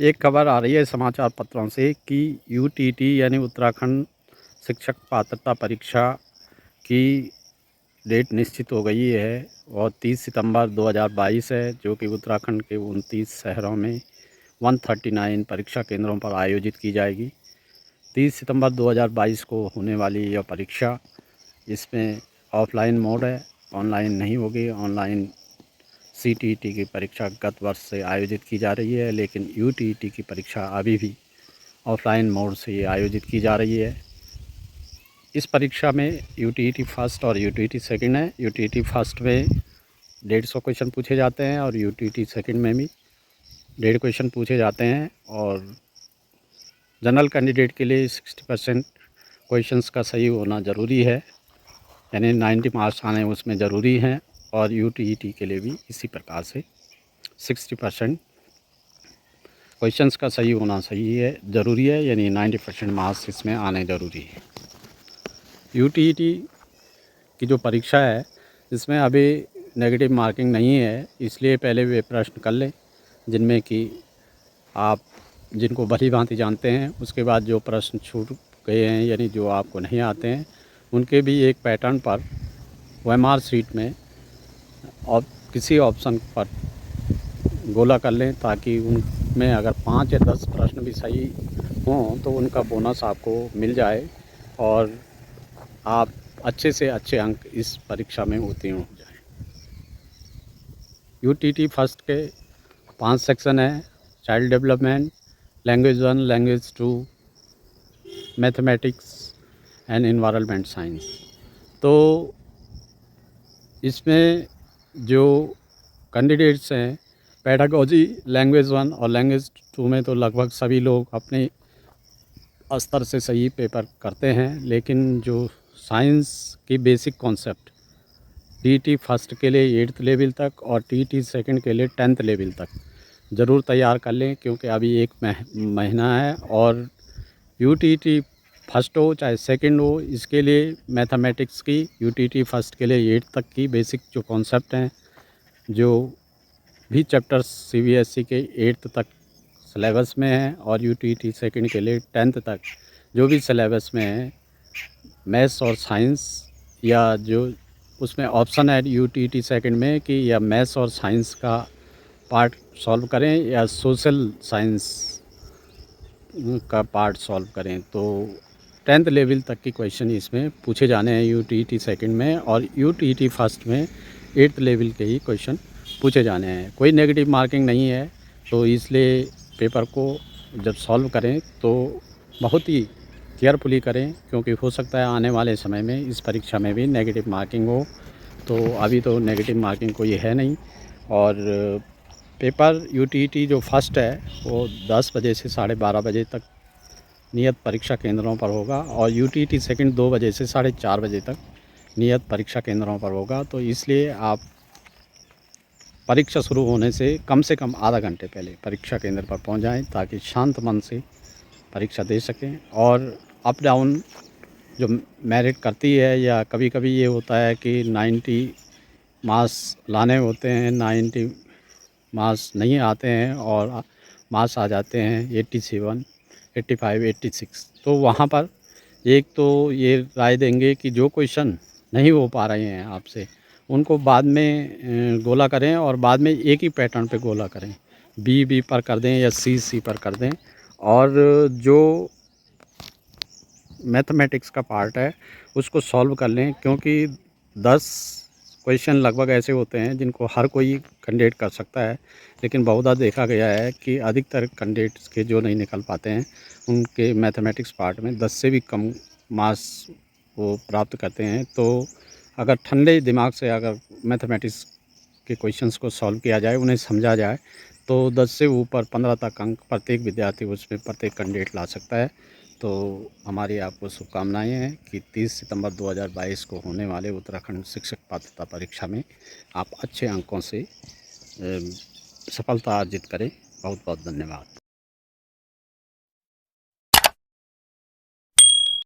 एक खबर आ रही है समाचार पत्रों से कि यूटीटी यानी उत्तराखंड शिक्षक पात्रता परीक्षा की डेट निश्चित हो गई है और 30 सितंबर 2022 है, जो कि उत्तराखंड के 29 शहरों में 139 परीक्षा केंद्रों पर आयोजित की जाएगी। 30 सितंबर 2022 को होने वाली यह परीक्षा, इसमें ऑफलाइन मोड है, ऑनलाइन नहीं होगी। ऑनलाइन सीटीईटी की परीक्षा गत वर्ष से आयोजित की जा रही है, लेकिन यूटीटी की परीक्षा अभी भी ऑफलाइन मोड से आयोजित की जा रही है। इस परीक्षा में यूटीटी फर्स्ट और यूटीटी सेकंड है। यूटीटी फर्स्ट में 150 क्वेश्चन पूछे जाते हैं और यूटीटी सेकंड में भी 150 क्वेश्चन पूछे जाते हैं। और जनरल कैंडिडेट के लिए 60% क्वेश्चंस का सही होना ज़रूरी है, यानी 90 मार्क्स आने उसमें ज़रूरी हैं। और यूटीटी के लिए भी इसी प्रकार से 60% क्वेश्चंस का सही होना ज़रूरी है, यानी 90% मार्क्स इसमें आने ज़रूरी है। यूटीटी की जो परीक्षा है, इसमें अभी नेगेटिव मार्किंग नहीं है, इसलिए पहले वे प्रश्न कर लें जिनमें कि आप जिनको भली भांति जानते हैं। उसके बाद जो प्रश्न छूट गए हैं, यानी जो आपको नहीं आते हैं, उनके भी एक पैटर्न पर ओएमआर शीट में और किसी ऑप्शन पर गोला कर लें, ताकि उनमें अगर 5 या 10 प्रश्न भी सही हों तो उनका बोनस आपको मिल जाए और आप अच्छे से अच्छे अंक इस परीक्षा में उत्तीर्ण हो जाएं। यूटीटी फर्स्ट के 5 सेक्शन हैं: child development, language 1, language 2, mathematics and environment science. तो इसमें जो कैंडिडेट्स हैं, पेडागोजी लैंग्वेज 1 और लैंग्वेज 2 में तो लगभग सभी लोग अपने स्तर से सही पेपर करते हैं, लेकिन जो साइंस की बेसिक कॉन्सेप्ट टीईटी फर्स्ट के लिए 8th लेवल तक और टीईटी सेकंड के लिए 10th लेवल तक ज़रूर तैयार कर लें, क्योंकि अभी एक महीना है। और यूटीटी फर्स्ट हो चाहे सेकंड हो, इसके लिए मैथमेटिक्स की यूटीटी फर्स्ट के लिए 8th तक की बेसिक जो कॉन्सेप्ट हैं, जो भी चैप्टर्स सीबीएसई के 8th तक सिलेबस में हैं, और यूटीटी सेकंड के लिए 10th तक जो भी सिलेबस में है, मैथ्स और साइंस, या जो उसमें ऑप्शन है यूटीटी सेकंड में कि या मैथ्स और साइंस का पार्ट सॉल्व करें या सोशल साइंस का पार्ट सॉल्व करें। तो 10th लेवल तक की क्वेश्चन इसमें पूछे जाने हैं यूटीटी सेकंड में, और यूटीटी फर्स्ट में 8th लेवल के ही क्वेश्चन पूछे जाने हैं। कोई नेगेटिव मार्किंग नहीं है, तो इसलिए पेपर को जब सॉल्व करें तो बहुत ही केयरफुली करें, क्योंकि हो सकता है आने वाले समय में इस परीक्षा में भी नेगेटिव मार्किंग हो। तो अभी तो नेगेटिव मार्किंग कोई है नहीं। और पेपर यूटीटी जो फर्स्ट है वो 10 बजे से 12:30 बजे तक नियत परीक्षा केंद्रों पर होगा, और यूटीटी सेकंड 2 बजे से 4:30 बजे तक नियत परीक्षा केंद्रों पर होगा। तो इसलिए आप परीक्षा शुरू होने से कम आधा घंटे पहले परीक्षा केंद्र पर पहुंच जाएं, ताकि शांत मन से परीक्षा दे सकें। और अप डाउन जो मेरिट करती है, या कभी कभी ये होता है कि 90 मार्क्स लाने होते हैं, 90 मार्क्स नहीं आते हैं और मार्क्स आ जाते हैं 87, 85, 86। तो वहाँ पर एक तो ये राय देंगे कि जो क्वेश्चन नहीं हो पा रहे हैं आपसे, उनको बाद में गोला करें, और बाद में एक ही पैटर्न पे गोला करें, बी पर कर दें या सी पर कर दें। और जो मैथमेटिक्स का पार्ट है उसको सॉल्व कर लें, क्योंकि 10 क्वेश्चन लगभग ऐसे होते हैं जिनको हर कोई कैंडिडेट कर सकता है, लेकिन बहुधा देखा गया है कि अधिकतर कैंडिडेट्स के जो नहीं निकल पाते हैं, उनके मैथमेटिक्स पार्ट में 10 से भी कम मार्क्स वो प्राप्त करते हैं। तो अगर ठंडे दिमाग से अगर मैथमेटिक्स के क्वेश्चंस को सॉल्व किया जाए, उन्हें समझा जाए, तो 10 से ऊपर 15 तक अंक प्रत्येक विद्यार्थी उसमें प्रत्येक कैंडिडेट ला सकता है। तो हमारी आपको शुभकामनाएँ हैं कि 30 सितंबर 2022 को होने वाले उत्तराखंड शिक्षक पात्रता परीक्षा में आप अच्छे अंकों से सफलता अर्जित करें। बहुत बहुत धन्यवाद।